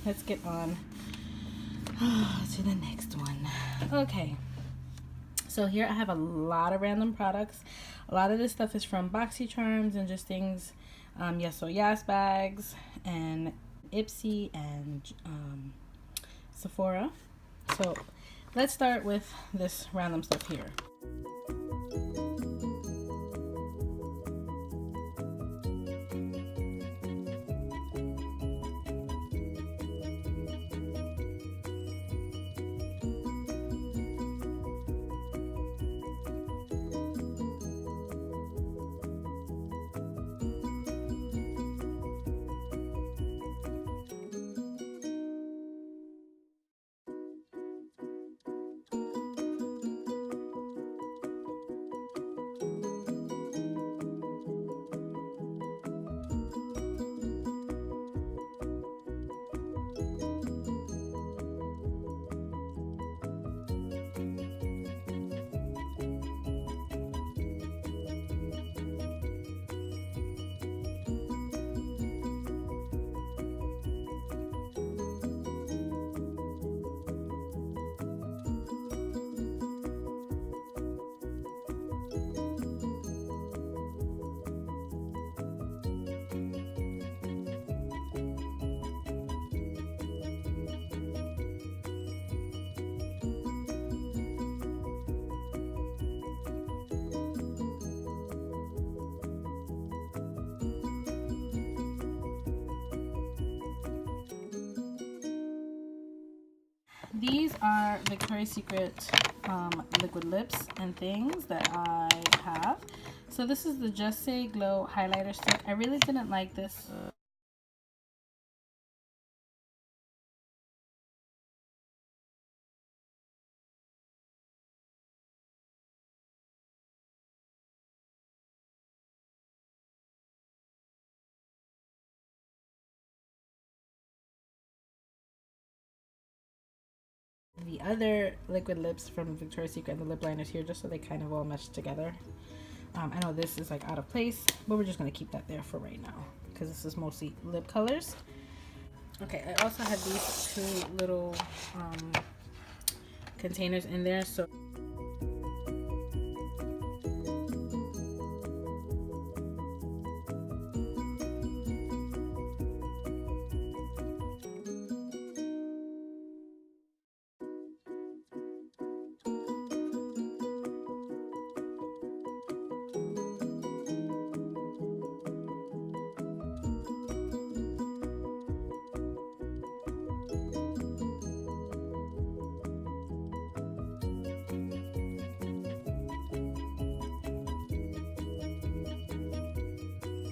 let's get on to the next one. Okay, so here I have a lot of random products. A lot of this stuff is from Boxy charms and just things, YesohYass bags and Ipsy and Sephora. So let's start with this random stuff here. These are Victoria's Secret liquid lips and things that I have. So this is the Just Say Glow highlighter stick. I really didn't like this. The other liquid lips from Victoria's Secret and the lip liners here, just so they kind of all mesh together. I know this is like out of place, but we're just going to keep that there for right now because this is mostly lip colors. Okay, I also have these two little containers in there. So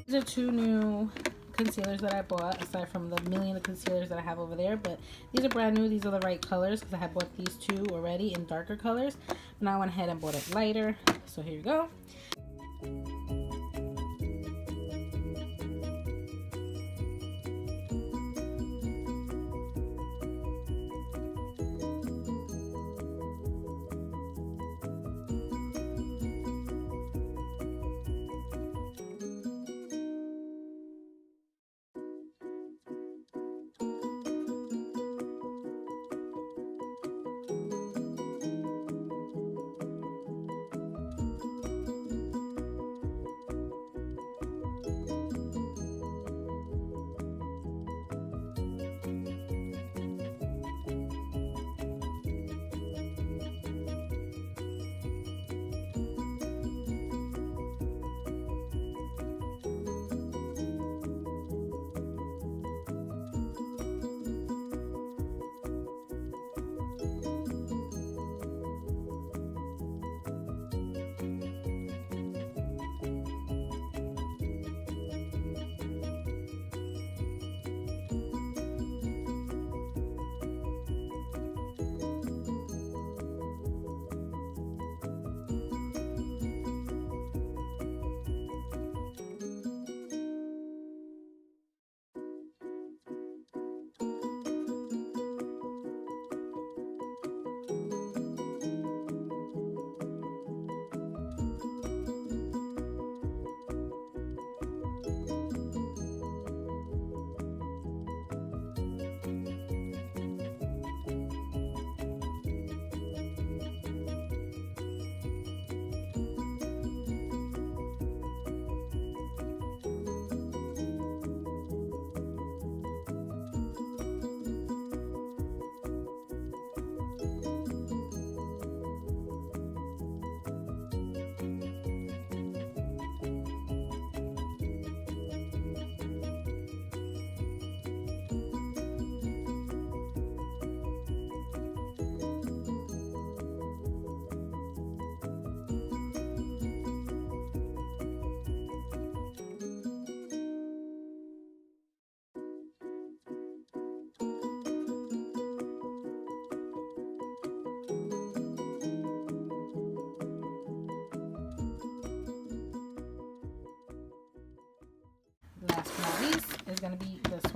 these are two new concealers that I bought, aside from the million of concealers that I have over there. But these are brand new. These are the right colors because I had bought these two already in darker colors. Now I went ahead and bought it lighter. So here you go.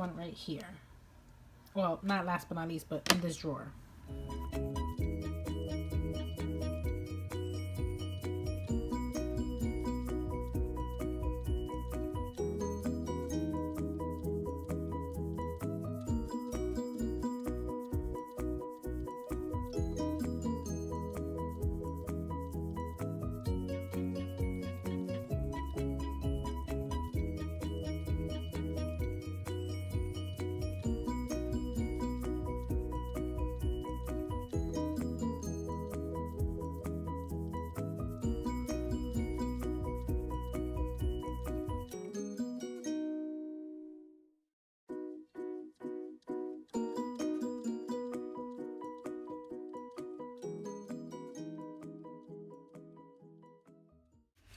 one right here. Well, not last but not least, but in this drawer.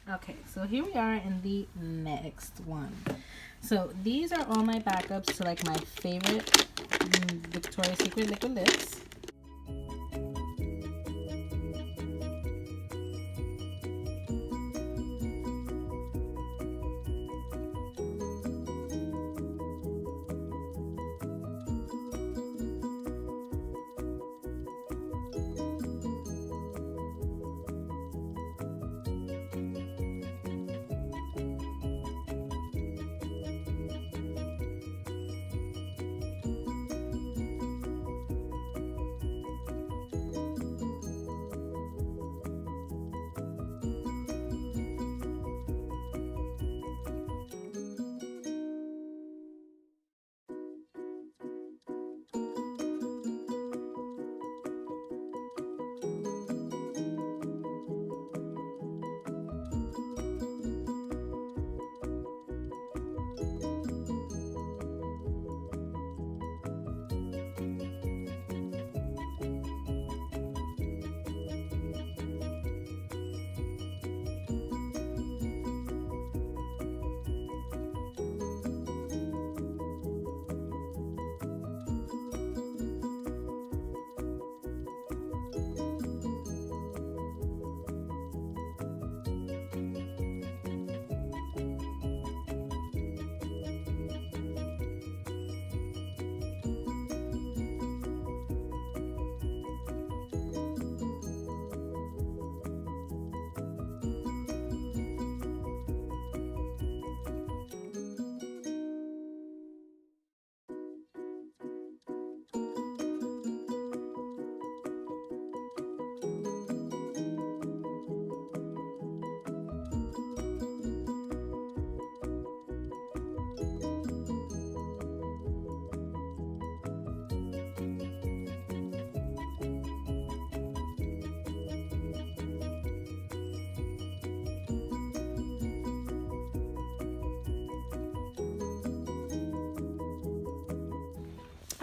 Okay, so here we are in the next one. So these are all my backups to like my favorite Victoria's Secret liquid lips.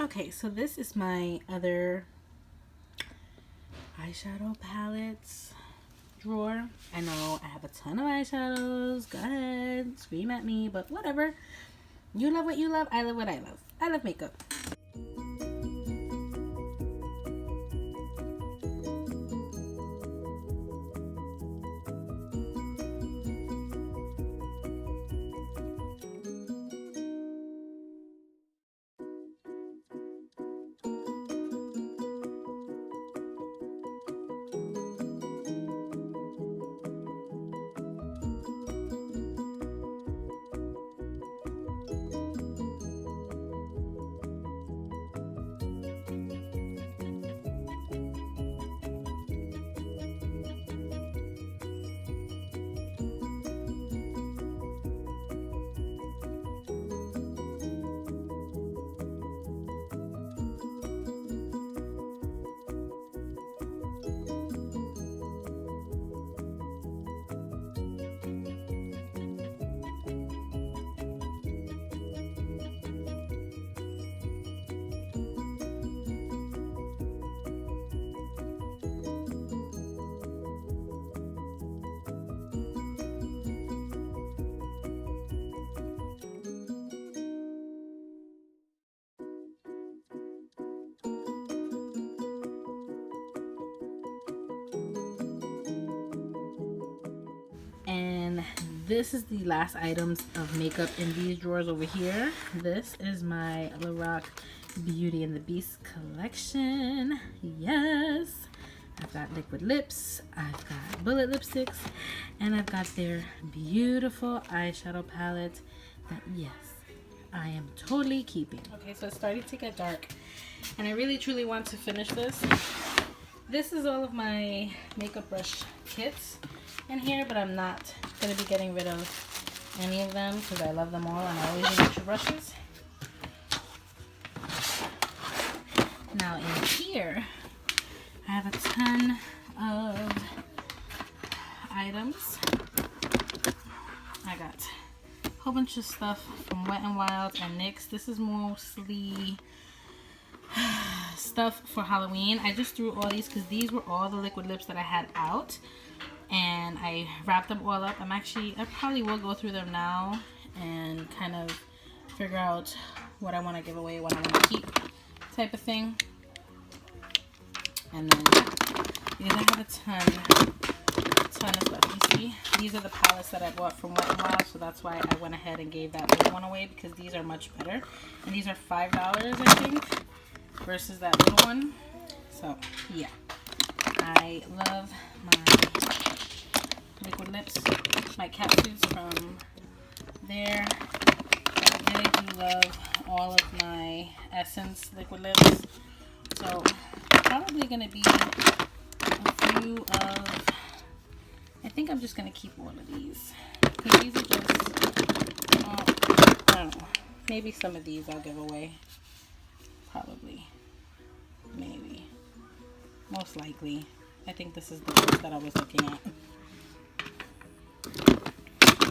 Okay, so this is my other eyeshadow palettes drawer. I know I have a ton of eyeshadows. Go ahead, scream at me, but whatever. You love what you love. I love what I love. I love makeup. this is the last items of makeup in these drawers over here. This is my Lorac Beauty and the Beast collection. Yes. I've got liquid lips, I've got bullet lipsticks, and I've got their beautiful eyeshadow palette that, yes, I am totally keeping. Okay, so it's starting to get dark, and I really truly want to finish this. This is all of my makeup brush kits in here, but I'm not going to be getting rid of any of them because I love them all, and I always use extra brushes. Now in here, I have a ton of items. I got a whole bunch of stuff from Wet n Wild and NYX. This is mostly stuff for Halloween. I just threw all these because these were all the liquid lips that I had out, and I wrapped them all up. I probably will go through them now and kind of figure out what I want to give away, what I want to keep, type of thing. And then, because I have a ton of stuff. You see, these are the palettes that I bought from Wet n Wild, so that's why I went ahead and gave that little one away, because these are much better. And these are $5, I think, versus that little one. So, yeah. I love my liquid lips, my catsuits from there. I really do love all of my Essence liquid lips. So, probably going to be a few of, I think I'm just going to keep all of these. Because these are just, I don't know, maybe some of these I'll give away. Probably. Maybe. Most likely. I think this is the list that I was looking at.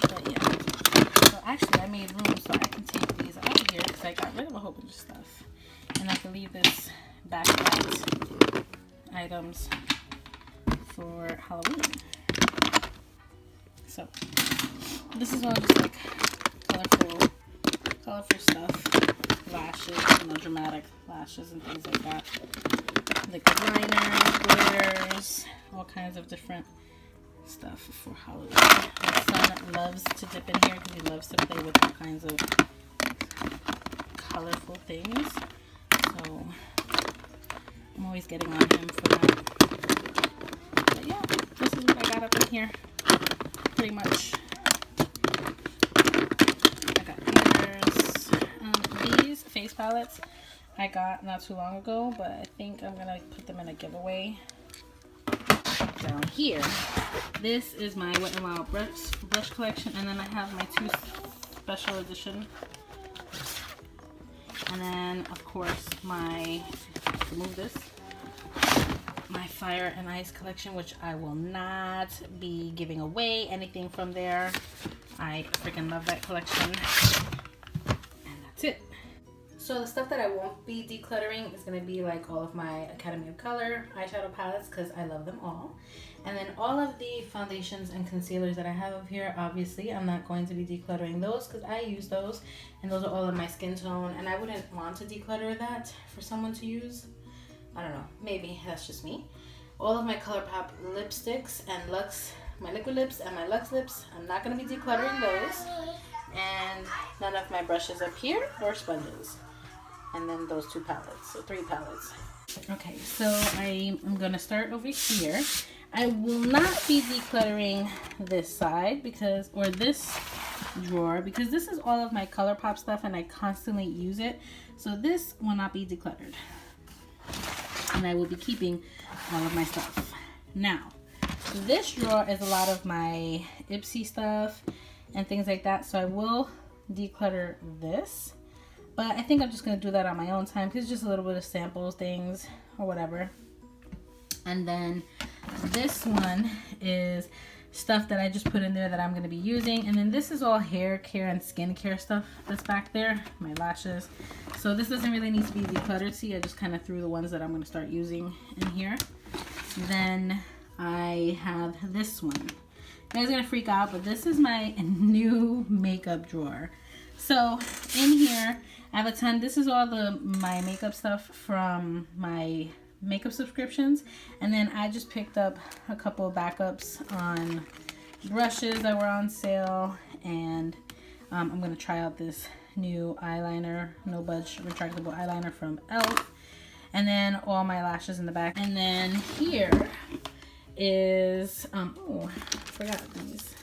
But yeah. So actually I made room so I can take these out of here because I got rid of a whole bunch of stuff. And I can leave this backpack items for Halloween. So this is all just like colorful stuff, lashes, dramatic lashes and things like that. Liquid liners, glitters, all kinds of different stuff for Halloween. My son loves to dip in here because he loves to play with all kinds of colorful things. So I'm always getting on him for that. But yeah, this is what I got up in here. Pretty much. I got these face palettes I got not too long ago, but I think I'm gonna put them in a giveaway down here. This is my Wet n Wild brush collection, and then I have my 2 special edition. And then, of course, my, remove this, my Fire and Ice collection, which I will not be giving away anything from there. I freaking love that collection. And that's it. So the stuff that I won't be decluttering is going to be like all of my Academy of Color eyeshadow palettes because I love them all. And then all of the foundations and concealers that I have up here, obviously, I'm not going to be decluttering those because I use those. And those are all in my skin tone. And I wouldn't want to declutter that for someone to use. I don't know. Maybe that's just me. All of my ColourPop lipsticks and Luxe, my liquid lips and my Luxe lips, I'm not going to be decluttering those. And none of my brushes up here or sponges. And then those 2 palettes, so 3 palettes. Okay, so I am going to start over here. I will not be decluttering this side because, or this drawer, because this is all of my ColourPop stuff and I constantly use it. So this will not be decluttered. And I will be keeping all of my stuff. Now, this drawer is a lot of my Ipsy stuff and things like that. So I will declutter this. But I think I'm just going to do that on my own time because it's just a little bit of samples, things, or whatever. And then this one is stuff that I just put in there that I'm going to be using. And then this is all hair care and skincare stuff that's back there, my lashes. So this doesn't really need to be decluttered. See, I just kind of threw the ones that I'm going to start using in here. Then I have this one. You guys are going to freak out, but this is my new makeup drawer. So in here, I have a ton. This is all my makeup stuff from my makeup subscriptions. And then I just picked up a couple of backups on brushes that were on sale, and I'm gonna try out this new eyeliner, No Budge retractable eyeliner from e.l.f. And then all my lashes in the back. And then here is oh, I forgot these.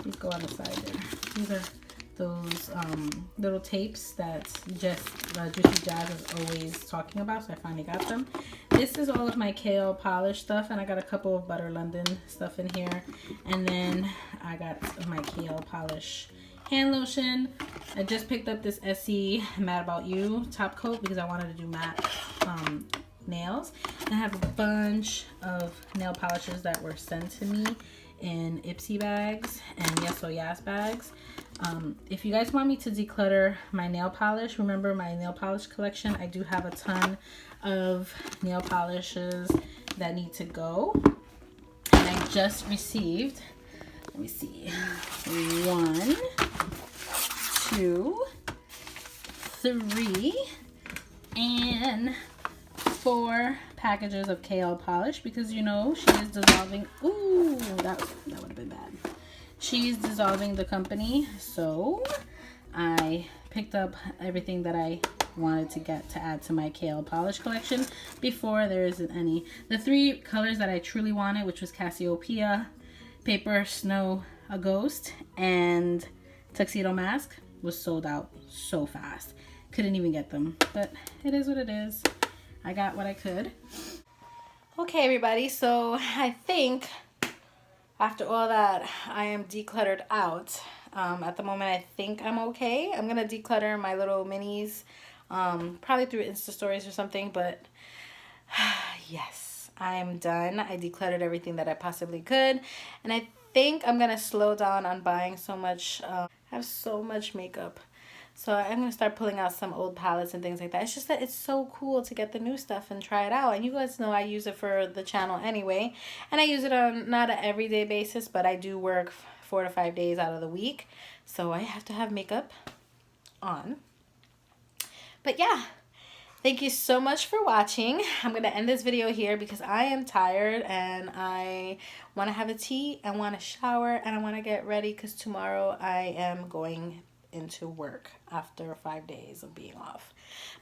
These go on the side there. These are those little tapes that YesohYass is always talking about, so I finally got them. This is all of my kale polish stuff, and I got a couple of Butter London stuff in here. And then I got my kale polish hand lotion. I just picked up this Essie Mad About You top coat because I wanted to do matte nails. And I have a bunch of nail polishes that were sent to me in Ipsy bags and YesohYass bags. If you guys want me to declutter my nail polish, remember my nail polish collection, I do have a ton of nail polishes that need to go. And I just received, let me see, 1, 2, 3, and 4 packages of kale polish because, you know, she is dissolving. Ooh, that would have been bad. She's dissolving the company, so I picked up everything that I wanted to get to add to my kale polish collection before there isn't any. The 3 colors that I truly wanted, which was Cassiopeia, Paper Snow, a Ghost, and Tuxedo Mask, was sold out so fast. Couldn't even get them, but it is what it is. I got what I could. Okay, everybody, so I think after all that, I am decluttered out. At the moment, I think I'm okay. I'm gonna declutter my little minis, probably through Insta stories or something, but yes, I'm done. I decluttered everything that I possibly could, and I think I'm gonna slow down on buying so much. I have so much makeup. So I'm going to start pulling out some old palettes and things like that. It's just that it's so cool to get the new stuff and try it out. And you guys know I use it for the channel anyway. And I use it on not an everyday basis, but I do work 4 to 5 days out of the week. So I have to have makeup on. But yeah, thank you so much for watching. I'm going to end this video here because I am tired and I want to have a tea, I want to shower, and I want to get ready because tomorrow I am going into work after 5 days of being off.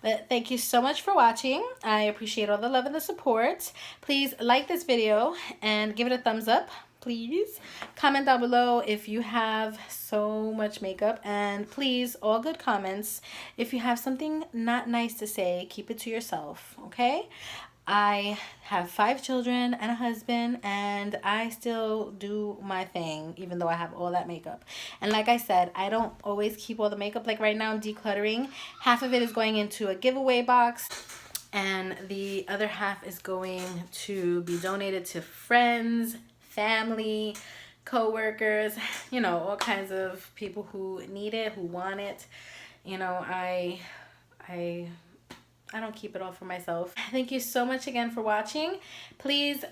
But thank you so much for watching. I appreciate all the love and the support. Please like this video and give it a thumbs up, please. Comment down below if you have so much makeup, and please, all good comments. If you have something not nice to say, keep it to yourself, okay? I have 5 children and a husband, and I still do my thing even though I have all that makeup. And like I said, I don't always keep all the makeup. Like right now I'm decluttering. Half of it is going into a giveaway box, and the other half is going to be donated to friends, family, co-workers, you know, all kinds of people who need it, who want it. You know, I don't keep it all for myself. Thank you so much again for watching. Please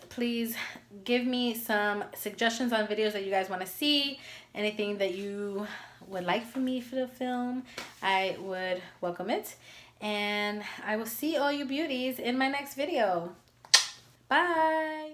give me some suggestions on videos that you guys want to see. Anything that you would like for me to film, I would welcome it. And I will see all you beauties in my next video. Bye.